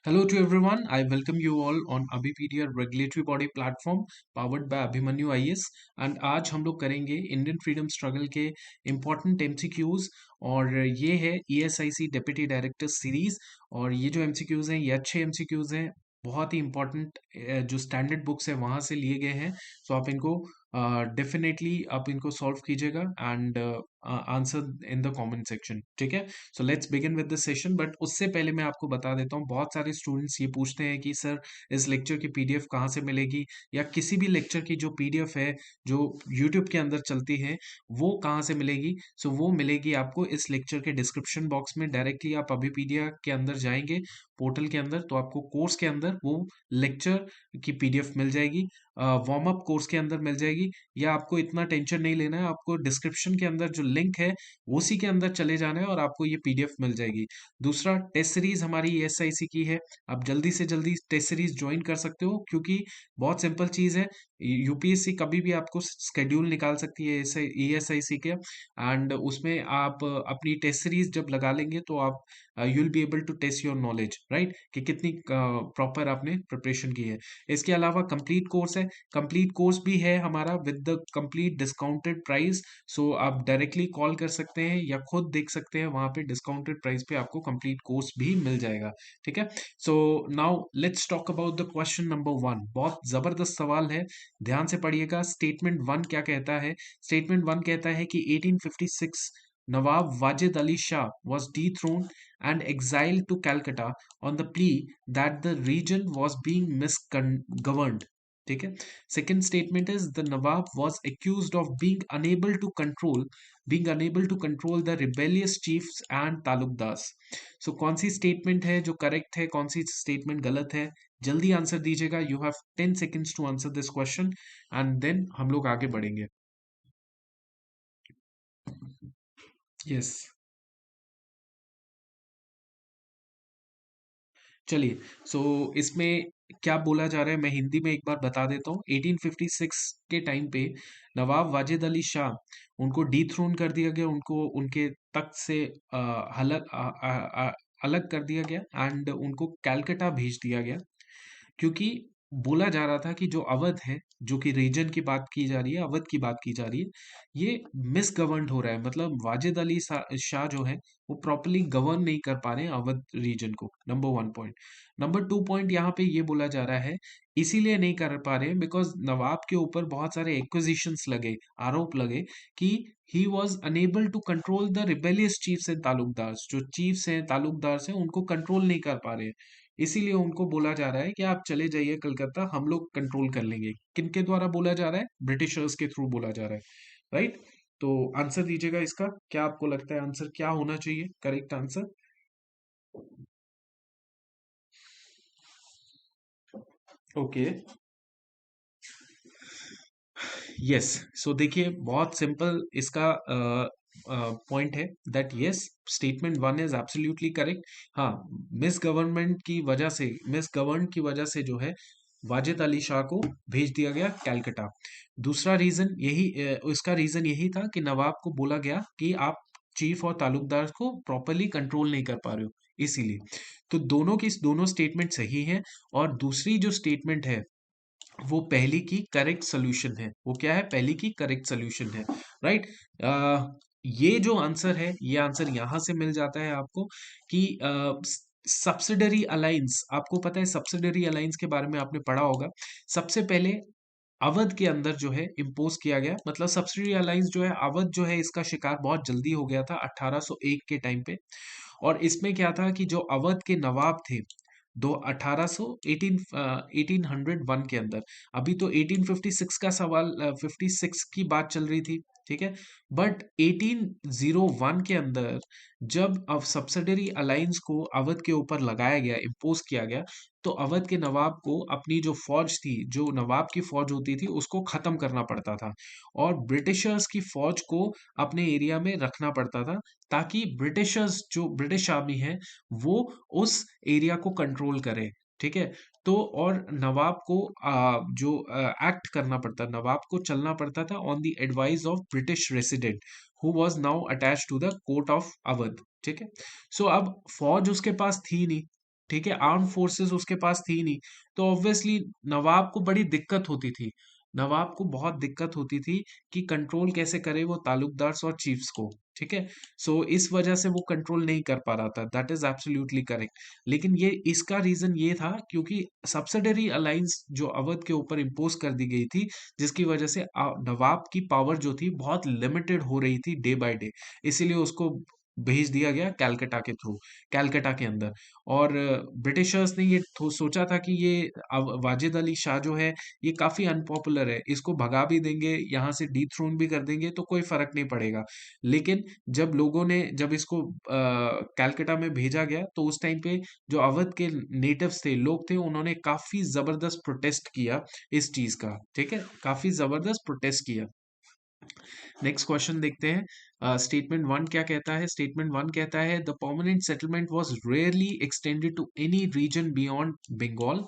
Hello to everyone. I welcome you all on Abhipedia regulatory body platform powered by Abhimanyu IAS and आज हम लोग करेंगे Indian freedom struggle के important MCQs और ये है ESIC डेप्यूटी डायरेक्टर सीरीज। और ये जो एमसीक्यूज हैं ये अच्छे एमसीक्यूज हैं, बहुत ही इंपॉर्टेंट जो स्टैंडर्ड बुक्स है वहां से लिए गए हैं। सो आप इनको डेफिनेटली आप इनको सॉल्व कीजिएगा and answer in the comment section, ठीक है। So let's begin with this session, but उससे पहले मैं आपको बता देता हूँ, बहुत सारे स्टूडेंट्स ये पूछते हैं कि सर इस लेक्चर की पीडीएफ कहाँ से मिलेगी, या किसी भी लेक्चर की जो पीडीएफ है जो यूट्यूब के अंदर चलती है वो कहाँ से मिलेगी। सो वो मिलेगी आपको इस लेक्चर के डिस्क्रिप्शन बॉक्स में। डायरेक्टली आप अभिपीडिया के अंदर जाएंगे पोर्टल के अंदर, तो आपको कोर्स के अंदर वो लेक्चर की पीडीएफ मिल जाएगी, वार्म अप कोर्स के अंदर मिल जाएगी। या आपको इतना टेंशन नहीं लेना है, आपको डिस्क्रिप्शन के अंदर जो लिंक है उसी के अंदर चले जाना है और आपको ये पीडीएफ मिल जाएगी। दूसरा, टेस्ट सीरीज हमारी एसआईसी की है, आप जल्दी से जल्दी टेस्ट सीरीज ज्वाइन कर सकते हो, क्योंकि बहुत सिंपल चीज है। यूपीएससी कभी भी आपको स्केड्यूल निकाल सकती है एएसआईसी के, एंड उसमें आप अपनी टेस्ट सीरीज जब लगा लेंगे तो आप you will be able to test your knowledge, right, कि कितनी प्रॉपर आपने प्रिपरेशन की है। इसके अलावा कंप्लीट कोर्स है, कंप्लीट कोर्स भी है हमारा with the complete discounted price. So आप डायरेक्टली कॉल कर सकते हैं या खुद देख सकते हैं, वहां पे डिस्काउंटेड प्राइस पे आपको कंप्लीट कोर्स भी मिल जाएगा, ठीक है। So now let's talk about the question number 1। बहुत जबरदस्त सवाल है, ध्यान से पढ़िएगा। स्टेटमेंट 1 क्या कहता है? स्टेटमेंट 1 कहता है कि 1856 नवाब Wajid Ali Shah was dethroned and exiled to Calcutta on the plea that the region was being misgoverned, ठीक है। Second statement is the Nawab was accused of being unable to control the rebellious chiefs and तालुकदास। सो कौन सी statement है जो correct है, कौन सी statement गलत है? जल्दी आंसर दीजिएगा। You have 10 seconds to answer this question and then हम लोग आगे बढ़ेंगे। यस, चलिए। सो इसमें क्या बोला जा रहा है मैं हिंदी में एक बार बता देता हूँ। 1856 के टाइम पे नवाब वाजिद अली शाह, उनको डीथ्रोन कर दिया गया, उनको उनके तख्त से अलग कर दिया गया एंड उनको कैलकटा भेज दिया गया, क्योंकि बोला जा रहा था कि जो अवध है, जो कि रीजन की बात की जा रही है, अवध की बात की जा रही है, ये मिसगवर्नड हो रहा है। मतलब वाजिद अली शाह जो है वो प्रॉपरली गवर्न नहीं कर पा रहे हैं अवध रीजन को। Number 1 point. नंबर 2 पॉइंट यहाँ पे ये बोला जा रहा है, इसीलिए नहीं कर पा रहे हैं बिकॉज नवाब के ऊपर बहुत सारे एक्विजिशंस लगे, आरोप लगे कि he was unable to control the rebellious chiefs and talukdars. जो चीफ्स हैं, तालुकदार्स हैं, उनको कंट्रोल नहीं कर पा रहे हैं। इसीलिए उनको बोला जा रहा है कि आप चले जाइए कलकत्ता, हम लोग कंट्रोल कर लेंगे। किनके द्वारा बोला जा रहा है? ब्रिटिशर्स के थ्रू बोला जा रहा है, राइट। तो आंसर दीजिएगा इसका, क्या आपको लगता है आंसर क्या होना चाहिए, correct answer? Okay, yes. So देखिए, बहुत सिंपल इसका पॉइंट है that yes, statement 1 is absolutely correct. हाँ, मिस गवर्न की वजह से जो है वाजिद अली शाह को भेज दिया गया कैलकटा। दूसरा रीजन यही, उसका रीजन यही था कि नवाब को बोला गया कि आप चीफ और तालुकदार को प्रॉपरली कंट्रोल नहीं कर पा रहे हो, इसीलिए। तो दोनों स्टेटमेंट सही है। और दूसरी जो स्टेटमेंट है वो पहली की करेक्ट सोल्यूशन है। वो क्या है? पहली की करेक्ट सोल्यूशन है, राइट। ये जो आंसर है, ये आंसर यहां से मिल जाता है आपको कि सब्सिडरी अलायंस, आपको पता है सब्सिडरी अलायंस के बारे में आपने पढ़ा होगा। सबसे पहले अवध के अंदर जो है इम्पोज किया गया, मतलब सब्सिडरी अलायंस जो है, अवध जो है इसका शिकार बहुत जल्दी हो गया था 1801 के टाइम पे। और इसमें क्या था कि जो अवध के नवाब थे, दो 1801 के अंदर, अभी तो 1856 का सवाल, 56 की बात चल रही थी, ठीक है। बट 1801 के अंदर जब अब सब्सिडरी अलायंस को अवध के ऊपर लगाया गया, इम्पोज किया गया, तो अवध के नवाब को अपनी जो फौज थी, जो नवाब की फौज होती थी, उसको खत्म करना पड़ता था और ब्रिटिशर्स की फौज को अपने एरिया में रखना पड़ता था, ताकि ब्रिटिशर्स, जो ब्रिटिश आर्मी है, वो उस एरिया को कंट्रोल करे, ठीक है। तो और नवाब को जो एक्ट करना पड़ता, नवाब को चलना पड़ता था on the advice of British resident who was now attached to the court of Awadh, ठीक है। सो अब फौज उसके पास थी नहीं, ठीक है, आर्म फोर्सेस उसके पास थी नहीं, तो ऑब्वियसली नवाब को बड़ी दिक्कत होती थी, नवाब को बहुत दिक्कत होती थी कि कंट्रोल कैसे करे वो तालुकदार्स और चीफ्स को, ठीक है। सो इस वजह से वो कंट्रोल नहीं कर पा रहा था, दैट इज एब्सोल्युटली करेक्ट। लेकिन ये इसका रीजन ये था क्योंकि सब्सिडरी अलायंस जो अवध के ऊपर इम्पोज कर दी गई थी, जिसकी वजह से नवाब की पावर जो थी बहुत लिमिटेड हो रही थी डे बाय डे, इसीलिए उसको भेज दिया गया कैलकटा के थ्रू, कैलकटा के अंदर। और ब्रिटिशर्स ने ये सोचा था कि ये वाजिद अली शाह जो है ये काफी अनपॉपुलर है, इसको भगा भी देंगे, यहाँ से डीथ्रोन भी कर देंगे तो कोई फर्क नहीं पड़ेगा। लेकिन जब लोगों ने जब इसको कैलकटा में भेजा गया तो उस टाइम पे जो अवध के नेटिव्स थे, लोग थे, उन्होंने काफी जबरदस्त प्रोटेस्ट किया इस चीज का, ठीक है, काफी जबरदस्त प्रोटेस्ट किया। नेक्स्ट क्वेश्चन देखते हैं, स्टेटमेंट वन क्या कहता है। स्टेटमेंट वन कहता है the permanent settlement was rarely extended to any region beyond Bengal.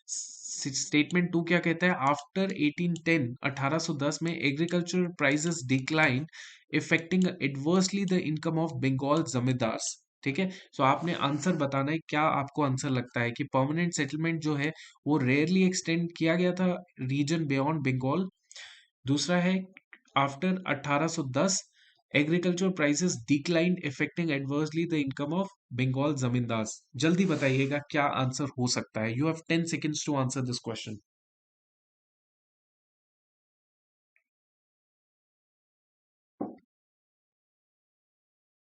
Statement two क्या कहता है, आफ्टर 1810 1810 में agriculture prices decline effecting adversely the income of Bengal zamindars. ठीक है, सो आपने आंसर बताना है, क्या आपको आंसर लगता है कि परमानेंट सेटलमेंट जो है वो रेयरली एक्सटेंड किया गया था रीजन बियॉन्ड बंगाल। दूसरा है after 1810 agriculture prices decline effecting adversely the income of Bengal zamindars. जल्दी बताइएगा क्या आंसर हो सकता है, you have 10 seconds to answer this question.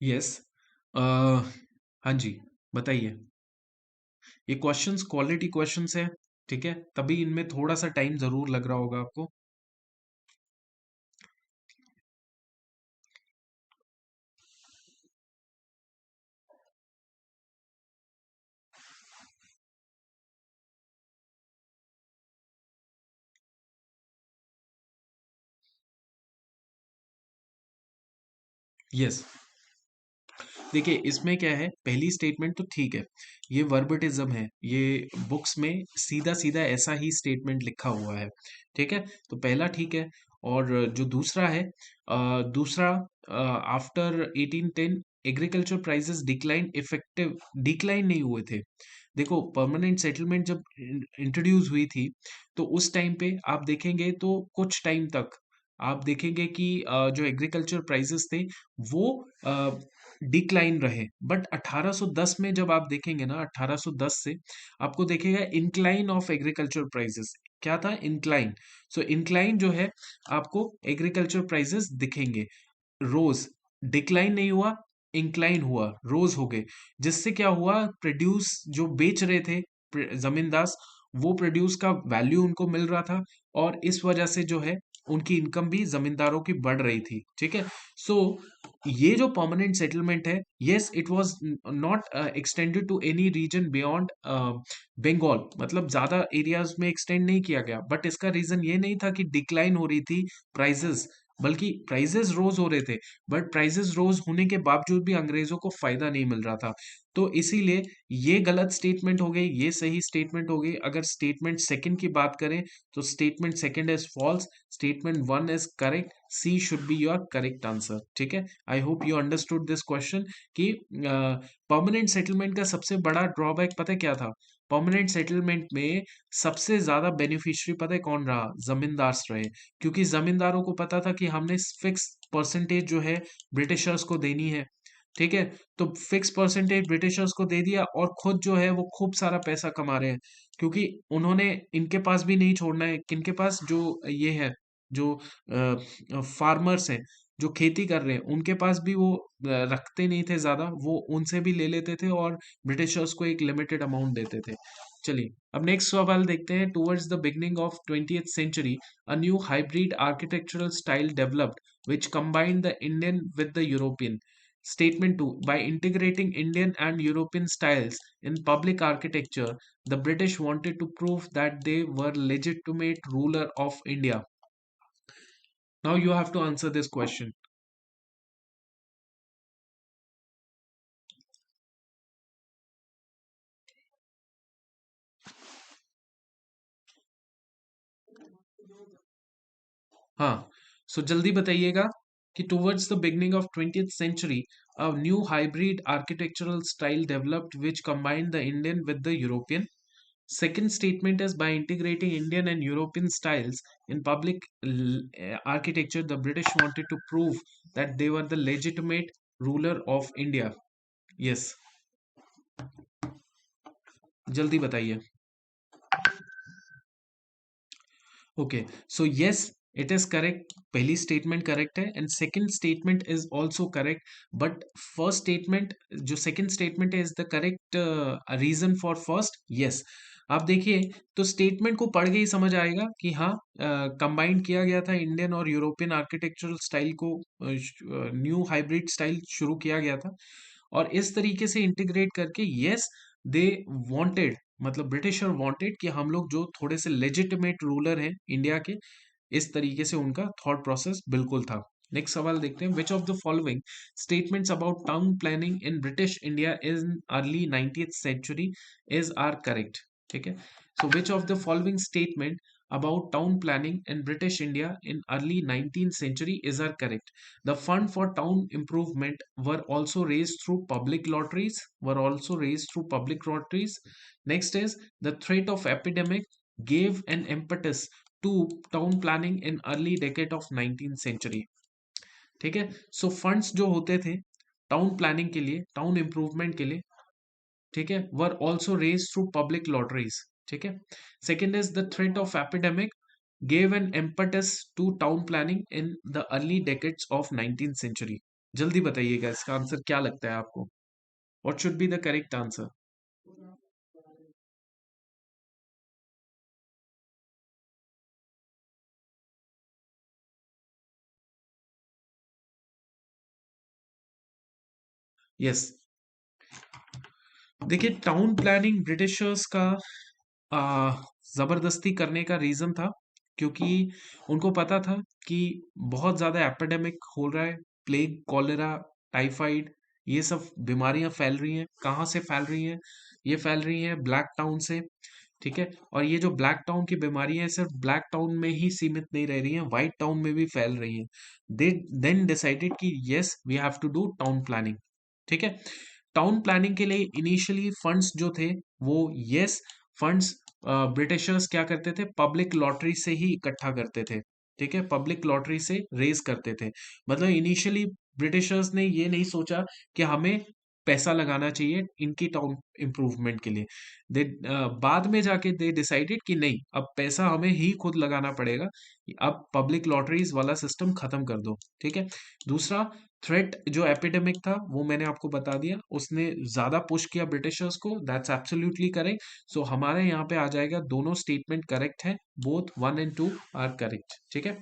Yes, हाँ जी, बताइए। ये क्वेश्चंस क्वालिटी क्वेश्चंस है, ठीक है, तभी इनमें थोड़ा सा टाइम जरूर लग रहा होगा आपको। यस, देखिए इसमें क्या है, पहली स्टेटमेंट तो ठीक है, ये वर्बटिज्म है, ये बुक्स में सीधा सीधा ऐसा ही स्टेटमेंट लिखा हुआ है, ठीक है, तो पहला ठीक है। और जो दूसरा है, दूसरा after 1810 agriculture prices decline effective, decline नहीं हुए थे। देखो परमानेंट सेटलमेंट जब इंट्रोड्यूस हुई थी तो उस टाइम पे आप देखेंगे तो कुछ टाइम तक आप देखेंगे कि जो एग्रीकल्चर प्राइसेस थे वो डिक्लाइन रहे, बट 1810 में जब आप देखेंगे ना, 1810 से आपको देखेगा इंक्लाइन ऑफ एग्रीकल्चर प्राइसेस। क्या था, इंक्लाइन। सो इंक्लाइन जो है आपको एग्रीकल्चर प्राइसेस दिखेंगे, रोज, डिक्लाइन नहीं हुआ, इंक्लाइन हुआ, रोज हो गए, जिससे क्या हुआ, प्रोड्यूस जो बेच रहे थे जमींदार, वो प्रोड्यूस का वैल्यू उनको मिल रहा था, और इस वजह से जो है उनकी इनकम भी जमींदारों की बढ़ रही थी, ठीक है। सो ये जो परमानेंट सेटलमेंट है, yes it was not extended to any region beyond Bengal, मतलब ज्यादा एरियाज में एक्सटेंड नहीं किया गया, बट इसका रीजन ये नहीं था कि डिक्लाइन हो रही थी प्राइसेस, बल्कि प्राइसेस रोज हो रहे थे, बट प्राइसेस रोज होने के बावजूद भी अंग्रेजों को फायदा नहीं मिल रहा था। तो इसीलिए ये गलत स्टेटमेंट हो गई, ये सही स्टेटमेंट हो गई। अगर स्टेटमेंट सेकंड की बात करें तो statement second is false, statement one is correct, C should be your correct answer, ठीक है। I hope you understood this question कि परमानेंट सेटलमेंट का सबसे बड़ा ड्रॉबैक पता है क्या था, परमानेंट सेटलमेंट में सबसे ज्यादा बेनिफिशियरी पता है कौन रहा, जमींदार रहे, क्योंकि जमींदारों को पता था कि हमने फिक्स परसेंटेज जो है ब्रिटिशर्स को देनी है, ठीक है, तो फिक्स परसेंटेज ब्रिटिशर्स को दे दिया और खुद जो है वो खूब सारा पैसा कमा रहे हैं, क्योंकि उन्होंने इनके पास भी नहीं छोड़ना है, किनके पास, जो ये है, जो फार्मर्स हैं, जो खेती कर रहे हैं, उनके पास भी वो रखते नहीं थे ज्यादा, वो उनसे भी ले लेते थे और ब्रिटिशर्स को एक लिमिटेड अमाउंट देते थे। चलिए अब नेक्स्ट सवाल देखते हैं। Towards the beginning of 20th century a new hybrid architectural style developed which combined the Indian with the European. Statement 2. By integrating Indian and European styles in public architecture, the British wanted to prove that they were legitimate ruler of India. Now you have to answer this question. हाँ, सो जल्दी बताइएगा कि towards the beginning of 20th century a new hybrid architectural style developed which combined the Indian with the European. Second statement is by integrating Indian and European styles in public architecture, the British wanted to prove that they were the legitimate ruler of India. Yes, जल्दी बताइए. Okay, so yes, it is correct. पहली statement correct है and second statement is also correct. But first statement, जो second statement है, is the correct reason for first. Yes. आप देखिए तो statement को पढ़ के ही समझ आएगा कि हाँ, कंबाइन किया गया था इंडियन और यूरोपियन आर्किटेक्चरल स्टाइल को, न्यू हाइब्रिड स्टाइल शुरू किया गया था और इस तरीके से इंटीग्रेट करके यस दे वांटेड, मतलब ब्रिटिशर वांटेड कि हम लोग जो थोड़े से लेजिटिमेट रूलर हैं इंडिया के, इस तरीके से उनका थॉट प्रोसेस बिल्कुल था. नेक्स्ट सवाल देखते हैं. Which of the following statements about town planning in British India in early 19th century is are correct. ठीक है, so which of the following statement about town planning in British India in early 19th century is are correct. The fund for town improvement were also raised through public lotteries. Next is the threat of epidemic gave an impetus to town planning in early decade of 19th century. ठीक है, सो funds जो होते थे town planning के लिए, town improvement के लिए, ठीक है, were also raised through public lotteries. ठीक है. Second is the threat of epidemic gave an impetus to town planning in the early decades of 19th century. जल्दी बताइएगा इसका आंसर क्या लगता है आपको. What should be the correct answer? Yes. देखिए टाउन प्लानिंग ब्रिटिशर्स का आ, जबरदस्ती करने का रीजन था क्योंकि उनको पता था कि बहुत ज्यादा एपिडेमिक हो रहा है. प्लेग, कॉलेरा, टाइफाइड, ये सब बीमारियां फैल रही हैं. कहाँ से फैल रही हैं? ये फैल रही हैं ब्लैक टाउन से. ठीक है, और ये जो ब्लैक टाउन की बीमारियां हैं सिर्फ ब्लैक टाउन में ही सीमित नहीं रह रही हैं, व्हाइट टाउन में भी फैल रही हैं. दे देन डिसाइडेड कि yes we have to do town planning. ठीक है, टाउन प्लानिंग के लिए इनिशियली फंड्स जो थे वो यस फंड्स ब्रिटिशर्स क्या करते थे, पब्लिक लॉटरी से ही इकट्ठा करते थे. ठीक है, पब्लिक लॉटरी से रेज करते थे. मतलब इनिशियली ब्रिटिशर्स ने ये नहीं सोचा कि हमें पैसा लगाना चाहिए इनकी टाउन इम्प्रूवमेंट के लिए. दे बाद में जाके दे डिसाइडेड कि नहीं, अब पैसा हमें ही खुद लगाना पड़ेगा, अब पब्लिक लॉटरीज वाला सिस्टम खत्म कर दो. ठीक है. दूसरा थ्रेट जो एपिडेमिक था वो मैंने आपको बता दिया, उसने ज्यादा पुश किया ब्रिटिशर्स को. That's absolutely correct. सो हमारे यहाँ पे आ जाएगा दोनों स्टेटमेंट करेक्ट है, बोथ 1 and 2 आर करेक्ट. ठीक है.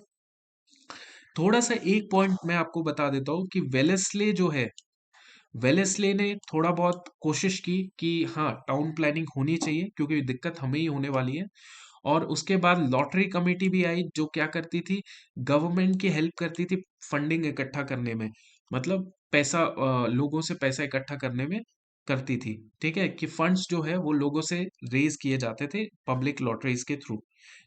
थोड़ा सा एक पॉइंट मैं आपको बता देता हूँ कि वेलेस्ले जो है, वेलेस्ले ने थोड़ा बहुत कोशिश की कि हाँ टाउन प्लानिंग होनी चाहिए क्योंकि दिक्कत हमें ही होने वाली है. और उसके बाद लॉटरी कमेटी भी आई जो क्या करती थी, गवर्नमेंट की हेल्प करती थी फंडिंग इकट्ठा करने में, मतलब पैसा, लोगों से पैसा इकट्ठा करने में करती थी. ठीक है, कि फंड्स जो है वो लोगों से रेज किए जाते थे पब्लिक लॉटरीज के थ्रू.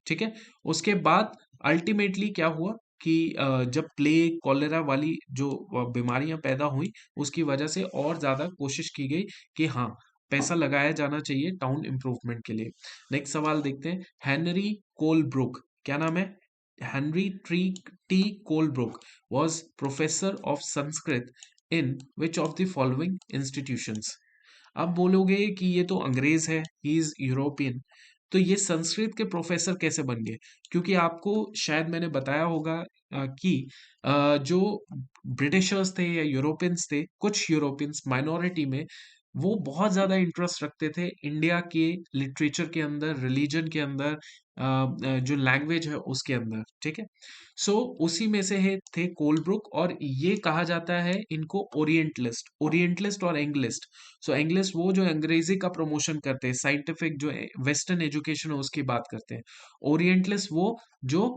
ठीक है. उसके बाद अल्टीमेटली क्या हुआ कि जब प्लेग, कॉलेरा वाली जो बीमारियां पैदा हुई, उसकी वजह से और ज्यादा कोशिश की गई कि हाँ पैसा लगाया जाना चाहिए टाउन इम्प्रूवमेंट के लिए. नेक्स्ट सवाल देखते हैं. हेनरी कोलब्रुक, क्या नाम है? Henry tree T Colebrooke was professor of Sanskrit in which of the following institutions. अब बोलोगे कि ये तो अंग्रेज है, ही इज यूरोपियन, तो ये संस्कृत के प्रोफेसर कैसे बन गए? क्योंकि आपको शायद मैंने बताया होगा कि जो ब्रिटिशर्स थे या यूरोपियंस थे, कुछ यूरोपियंस माइनॉरिटी में, वो बहुत ज्यादा इंटरेस्ट रखते थे इंडिया के लिटरेचर के अंदर, रिलीजन के अंदर, जो लैंग्वेज है उसके अंदर. ठीक है. सो उसी में से है थे कोलब्रुक, और ये कहा जाता है इनको ओरिएंटलिस्ट, ओरिएंटलिस्ट और एंग्लिस्ट. सो एंग्लिस्ट वो जो अंग्रेजी का प्रमोशन करते हैं, साइंटिफिक जो वेस्टर्न एजुकेशन है उसकी बात करते हैं. ओरिएंटलिस्ट वो जो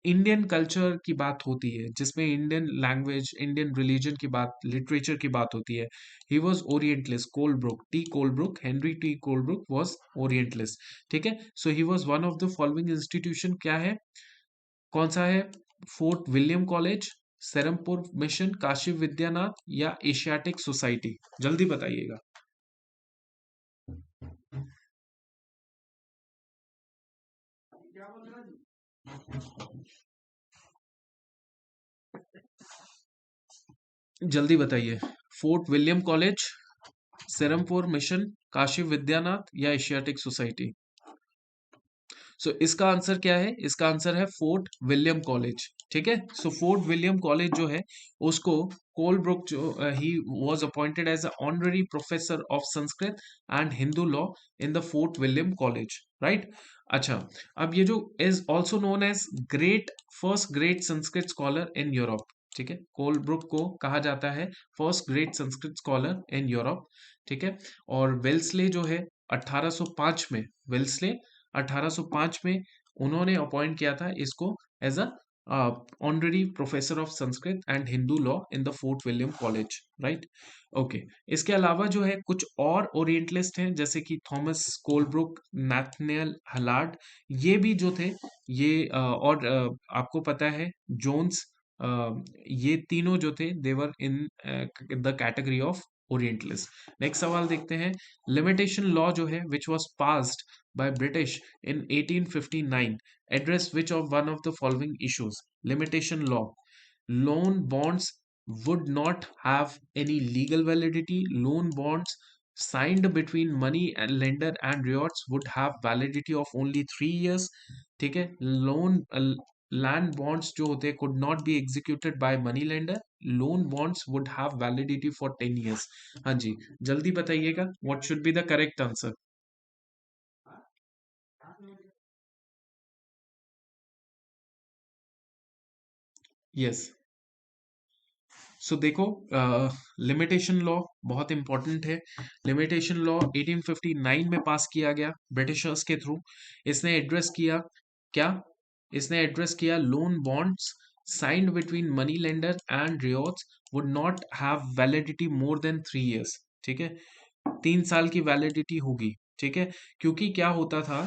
इंडियन कल्चर की बात होती है, जिसमें इंडियन लैंग्वेज, इंडियन रिलीजन की बात, लिटरेचर की बात होती है. He was orientalist. Colebrooke, T Colebrooke, Henry T Colebrooke was orientalist. ठीक है. So he was one of the following institution. क्या है, कौन सा है? Fort William College, Serampore mission, Kashi Vidyanath या एशियाटिक सोसाइटी? जल्दी बताइएगा। जल्दी बताइए। Fort William College, Serampore mission, Kashi Vidyanath या एशियाटिक सोसाइटी? सो इसका आंसर क्या है? इसका आंसर है फोर्ट विलियम कॉलेज। ठीक है, सो फोर्ट विलियम कॉलेज जो है उसको कोलब्रुक जो he was appointed as a honorary professor of Sanskrit and Hindu law in the Fort William college, right? अच्छा, अब ये जो is also known as great first great Sanskrit scholar in Europe. ठीक है, कोलब्रुक को कहा जाता है first great Sanskrit scholar in Europe. ठीक है, और वेल्सले जो है 1805 में, वेल्सले 1805 में उन्होंने अपॉइंट किया था इसको as a honorary professor of Sanskrit and Hindu law in the Fort William college, right? Okay, इसके अलावा जो है कुछ और ओरिएंटलिस्ट हैं जैसे कि थॉमस कोलब्रुक, नाथनियल हलार्ड, ये भी जो थे ये और आपको पता है जोन्स, ये तीनों जो थे they were in the category of orientalist. Next सवाल देखते हैं। लिमिटेशन लॉ जो है which was passed by British in 1859 address which of one of the following issues? Limitation law. Loan bonds would not have any legal validity. Loan bonds signed between money and lender and riots would have validity of only 3 years. ठीक है, loan land bonds जो होते हैं could not be executed by money lender. Loan bonds would have validity for 10 years. हाँ जी, जल्दी बताइएगा what should be the correct answer? Yes, so देखो, limitation law बहुत इंपॉर्टेंट है। लिमिटेशन लॉ 1859 में पास किया गया ब्रिटिशर्स के थ्रू। इसने एड्रेस किया क्या? इसने एड्रेस किया loan bonds signed between money lender and ryots would not have validity more than 3 years. ठीक है, 3 साल की वैलिडिटी होगी। ठीक है, क्योंकि क्या होता था,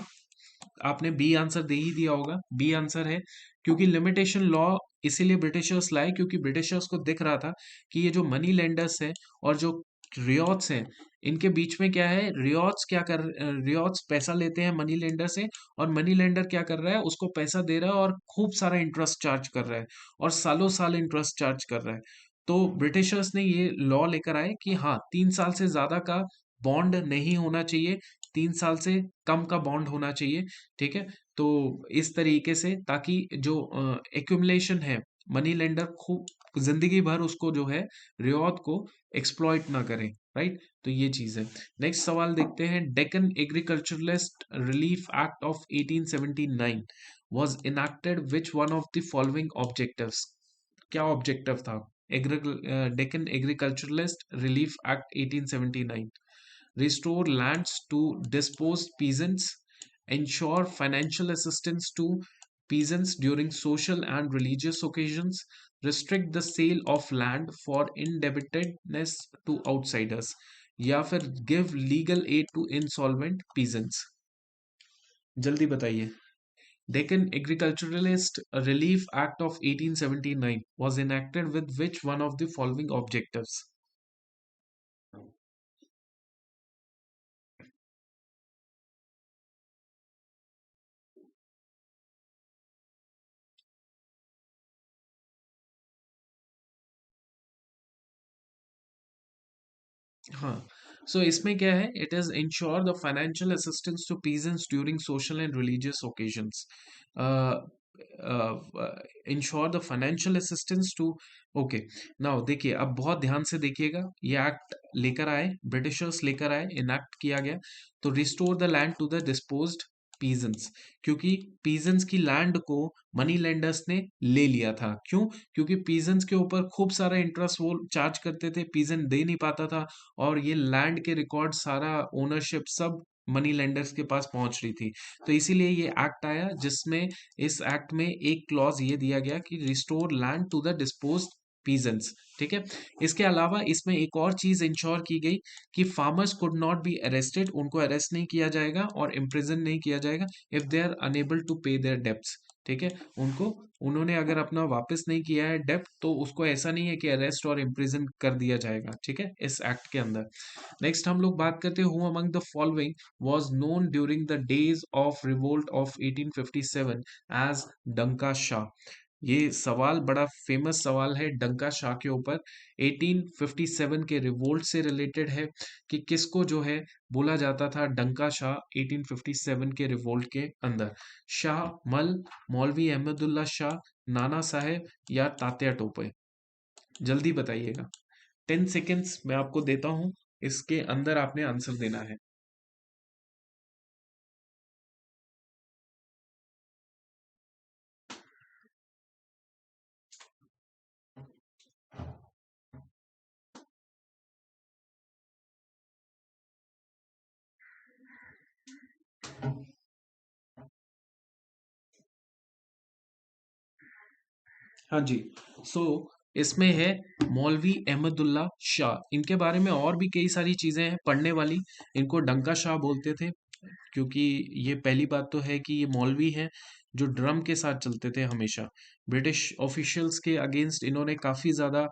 आपने बी आंसर दे ही दिया होगा। बी आंसर है क्योंकि लिमिटेशन लॉ इसीलिए ब्रिटिशर्स लाए क्योंकि ब्रिटिशर्स को दिख रहा था कि ये जो मनी लेंडर्स हैं और जो रियॉट्स हैं, इनके बीच में क्या है, रियॉट्स पैसा लेते हैं मनी लेंडर से, और मनी लेंडर क्या कर रहा है, उसको पैसा दे रहा है और खूब सारा इंटरेस्ट चार्ज कर रहा है, और सालों साल इंटरेस्ट चार्ज कर रहा है। तो ब्रिटिशर्स ने ये लॉ लेकर आए कि हाँ, 3 साल से ज्यादा का बॉन्ड नहीं होना चाहिए, 3 साल से कम का बॉन्ड होना चाहिए। ठीक है, तो इस तरीके से ताकि जो एक्यूमुलेशन है, मनी लेंडर खूब जिंदगी भर उसको जो है रियॉत को एक्सप्लॉइट ना करें, राइट? तो ये चीज है। नेक्स्ट सवाल देखते हैं। Deccan agriculturalist relief act of 1879 was enacted which one of the following objectives? क्या ऑब्जेक्टिव था? Deccan agriculturalist relief act 1879, restore lands to dispossessed peasants, ensure financial assistance to peasants during social and religious occasions, restrict the sale of land for indebtedness to outsiders, या फिर give legal aid to insolvent peasants? जल्दी बताइए। Deccan Agriculturalist Relief Act of 1879 was enacted with which one of the following objectives? हाँ, सो इसमें क्या है, it is insure the financial assistance to peasants during social and religious occasions. Insure the financial assistance to, okay. Now देखिए, अब बहुत ध्यान से देखिएगा, ये एक्ट लेकर आए ब्रिटिशर्स, लेकर आए, इनैक्ट किया गया। तो restore the land to the disposed peasants, क्योंकि पीजेंट्स की लैंड को मनी लेंडर्स ने ले लिया था। क्यों? क्योंकि पीजेंट्स के ऊपर खूब सारा इंटरेस्ट वो चार्ज करते थे, पीजेंट दे नहीं पाता था, और ये लैंड के रिकॉर्ड, सारा ओनरशिप सब मनी लेंडर्स के पास पहुंच रही थी। तो इसीलिए ये एक्ट आया, जिसमें इस एक्ट में एक क्लॉज ये दिया गया कि restore land to the dispose peasants. ठीक है, इसके अलावा इसमें एक और चीज इंश्योर की गई कि farmers could not be arrested, उनको अरेस्ट नहीं किया जाएगा और इम्प्रिजन नहीं किया जाएगा if they are unable to pay their debts. ठीक है। उनको उन्होंने अगर अपना वापस नहीं किया है डेप्ट, तो उसको ऐसा नहीं है कि अरेस्ट और इम्प्रिजन कर दिया जाएगा, ठीक है, इस एक्ट के अंदर। नेक्स्ट हम लोग बात करते हैं, who among the following was known during the days of revolt of 1857 as Danka Shah. ये सवाल बड़ा फेमस सवाल है डंका शाह के ऊपर, 1857 के रिवोल्ट से रिलेटेड है, कि किसको जो है बोला जाता था डंका शाह 1857 के रिवोल्ट के अंदर। शाह मल, मौलवी अहमदुल्ला शाह, नाना साहेब या तात्या टोपे। जल्दी बताइएगा, 10 सेकेंड्स मैं आपको देता हूं, इसके अंदर आपने आंसर देना है। हाँ जी। सो इसमें है मौलवी अहमदुल्ला शाह। इनके बारे में और भी कई सारी चीजें हैं पढ़ने वाली। इनको डंका शाह बोलते थे, क्योंकि ये पहली बात तो है कि ये मौलवी हैं जो ड्रम के साथ चलते थे हमेशा। ब्रिटिश ऑफिशियल्स के अगेंस्ट इन्होंने काफी ज्यादा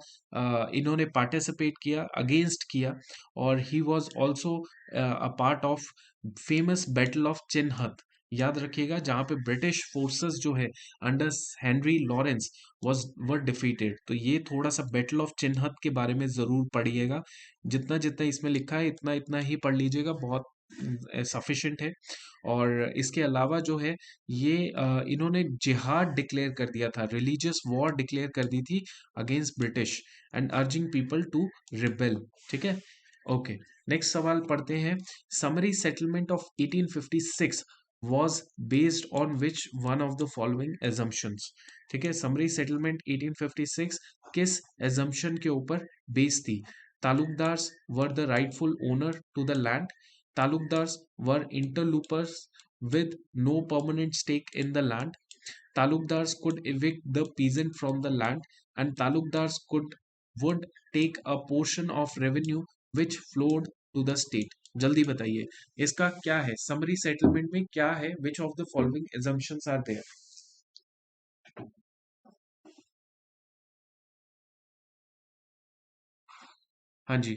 इन्होंने पार्टिसिपेट किया, अगेंस्ट किया। और he was also a part of famous battle of चिन्हत। याद रखिएगा, जहां पे ब्रिटिश फोर्सेस जो है under Henry Lawrence was were defeated. तो ये थोड़ा सा बैटल ऑफ चिन्हत के बारे में जरूर पढ़िएगा। जितना जितना इसमें लिखा है इतना इतना ही पढ़ लीजिएगा, बहुत सफिशिएंट है। और इसके अलावा जो है ये इन्होंने जिहाद डिक्लेयर कर दिया था, रिलीजियस वॉर डिक्लेयर कर दी थी against British and urging people to rebel. ठीक है, ओके। नेक्स्ट सवाल पढ़ते हैं, summary settlement of 1856 was based on which one of the following assumptions। ठीक है, समरी सेटलमेंट 1856 किस assumption के ऊपर बेस्ड थी? Talukdars were the rightful owner to the land, talukdars were interlopers with no permanent stake in the land, talukdars could evict the peasant from the land, and talukdars could would take a portion of revenue which flowed to the state। जल्दी बताइए, इसका क्या है, summary settlement में क्या है, which of the following assumptions are there? हाँ जी।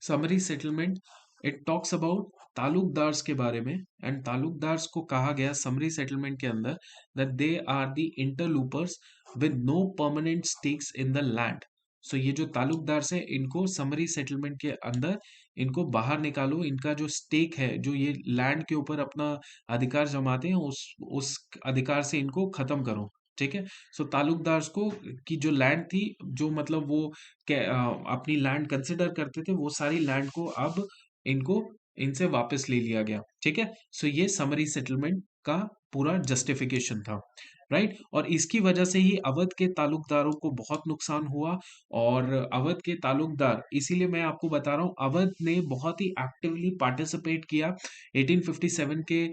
Summary settlement, it talks about talukdars के बारे में, एंड तालुकदार्स को कहा गया समरी सेटलमेंट के अंदर that they are the interlopers with no permanent stakes in the land. So ये जो तालुकदार्स है, इनको समरी सेटलमेंट के अंदर इनको बाहर निकालो, इनका जो स्टेक है, जो ये लैंड के ऊपर अपना अधिकार जमाते हैं, उस अधिकार से इनको खत्म करो। ठीक है। सो तालुकदार्स को की जो लैंड थी, जो मतलब वो अपनी लैंड कंसिडर करते थे, वो सारी लैंड को अब इनको इनसे वापस ले लिया गया। ठीक है। सो ये समरी सेटलमेंट का पूरा जस्टिफिकेशन था, राइट। और इसकी वजह से ही अवध के तालुकदारों को बहुत नुकसान हुआ। और अवध के तालुकदार, इसीलिए मैं आपको बता रहा हूँ, अवध ने बहुत ही एक्टिवली पार्टिसिपेट किया 1857 के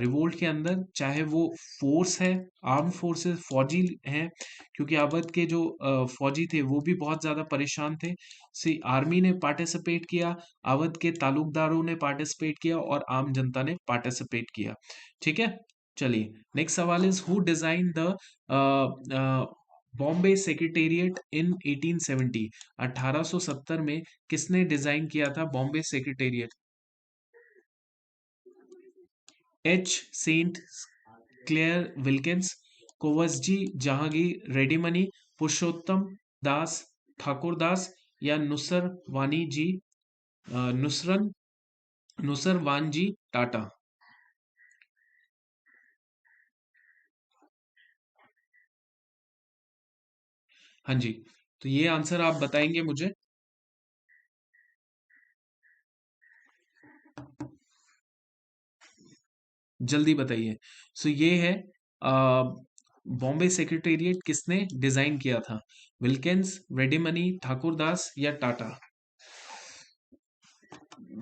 रिवोल्ट के अंदर, चाहे वो फोर्स है, आर्म फोर्सेस, फौजी हैं, क्योंकि अवध के जो फौजी थे वो भी बहुत ज्यादा परेशान थे। सी आर्मी ने पार्टिसिपेट किया, अवध के तालुकदारों ने पार्टिसिपेट किया, और आम जनता ने पार्टिसिपेट किया। ठीक है। चलिए, नेक्स्ट सवाल is, who design the Bombay secretariat in 1870। 1870 में किसने डिजाइन किया था Bombay secretariat? H Saint Clair Wilkins, Cowasji Jehangir Readymoney, Purushottam Das Thakur Das, या नुसर वानी जी नुसरन नुसर वान जी टाटा। हाँ जी। तो ये आंसर आप बताएंगे मुझे? जल्दी बताइए। सो ये है, बॉम्बे सेक्रेटेरिएट किसने डिजाइन किया था? विल्किंस, रेड्डीमनी, ठाकुर दास या Tata?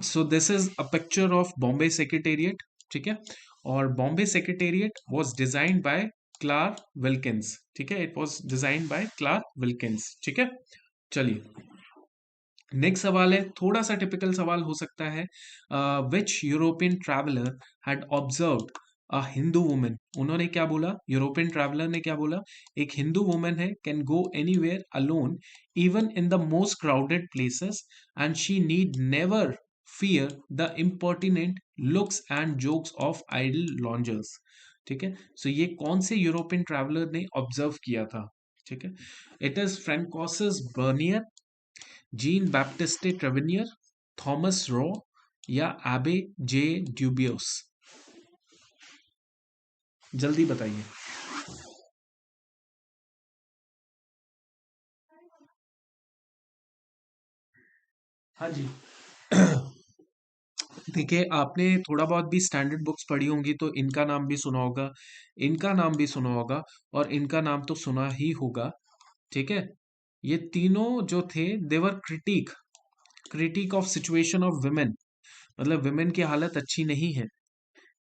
So this is a picture of Bombay secretariat. ठीक है। और Bombay secretariat was designed by Clark Wilkins, ठीक है, it was design by Clark Wilkins, ठीक है। चलिए, नेक्स्ट सवाल है, थोड़ा सा टिपिकल सवाल हो सकता है। Which European traveller had observed a Hindu woman, उन्होंने क्या बोला, यूरोपियन ट्रैवलर ने क्या बोला, एक हिंदू वुमन है, can go anywhere alone even in the most crowded places and she need never fear the impertinent looks and jokes of idle loungers, ठीक है। सो ये कौन से यूरोपियन ट्रैवलर ने ऑब्जर्व किया था, ठीक है। It is Francois Bernier, Jean Baptiste Tavernier, Thomas Roe या एबे जे ड्यूबियस, जल्दी बताइए। हाँ जी। देखिए, आपने थोड़ा बहुत भी स्टैंडर्ड बुक्स पढ़ी होंगी तो इनका नाम भी सुना होगा, इनका नाम भी सुना होगा, और इनका नाम तो सुना ही होगा, ठीक है। ये तीनों जो थे, they critic, critic of situation of women, मतलब विमेन की हालत अच्छी नहीं है,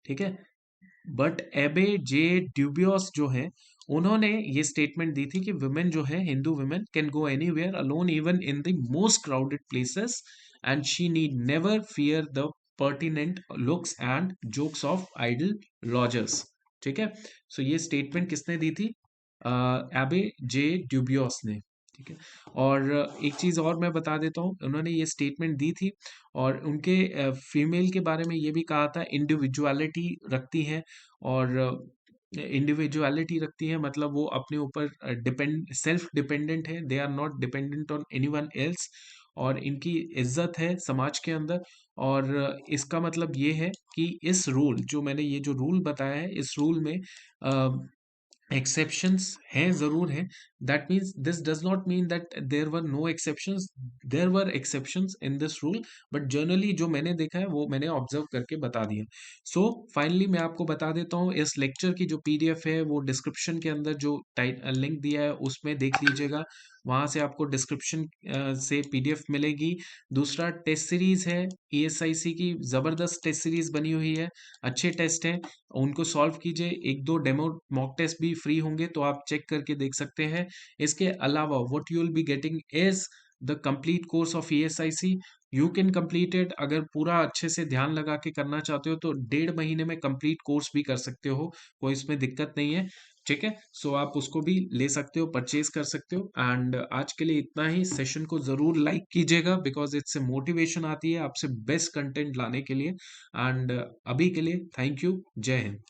ठीक है। बट एबे जे ड्यूबियस जो है, उन्होंने ये स्टेटमेंट दी थी कि वुमेन जो है, Hindu women can go anywhere alone even in the most crowded places and she need never fear the pertinent looks and jokes of idle loungers, ठीक है। सो ये स्टेटमेंट किसने दी थी, एबे जे ड्यूबियस ने, ठीक है। और एक चीज और मैं बता देता हूँ, उन्होंने ये स्टेटमेंट दी थी और उनके फीमेल के बारे में ये भी कहा था, इंडिविजुअलिटी रखती है, और इंडिविजुअलिटी रखती है मतलब वो अपने ऊपर सेल्फ डिपेंडेंट है, they are not dependent on anyone else, और इनकी इज्जत है समाज के अंदर। और इसका मतलब ये है कि इस रूल, जो मैंने ये जो रूल बताया है, इस रूल में एक्सेप्शंस हैं, जरूर हैं। That means this does not mean that there were no exceptions, there were exceptions in this rule, but generally जो मैंने देखा है वो मैंने ऑब्जर्व करके बता दिया। सो फाइनली मैं आपको बता देता हूँ, इस लेक्चर की जो पीडीएफ है वो डिस्क्रिप्शन के अंदर जो लिंक दिया है उसमें देख लीजिएगा, वहां से आपको डिस्क्रिप्शन से पीडीएफ मिलेगी। दूसरा, टेस्ट सीरीज है ईएसआईसी की, जबरदस्त टेस्ट सीरीज बनी हुई है, अच्छे टेस्ट हैं, उनको सॉल्व कीजिए। एक दो डेमो मॉक टेस्ट भी फ्री होंगे तो आप चेक करके देख सकते हैं। इसके अलावा what you will be getting is the complete course of ESIC, you can complete it. अगर पूरा अच्छे से ध्यान लगा के करना चाहते हो तो 1.5 महीने में कंप्लीट कोर्स भी कर सकते हो, कोई इसमें दिक्कत नहीं है, ठीक है। सो आप उसको भी ले सकते हो, परचेज कर सकते हो। एंड आज के लिए इतना ही, सेशन को जरूर लाइक कीजिएगा बिकॉज इससे मोटिवेशन आती है आपसे बेस्ट कंटेंट लाने के लिए। एंड अभी के लिए थैंक यू, जय हिंद।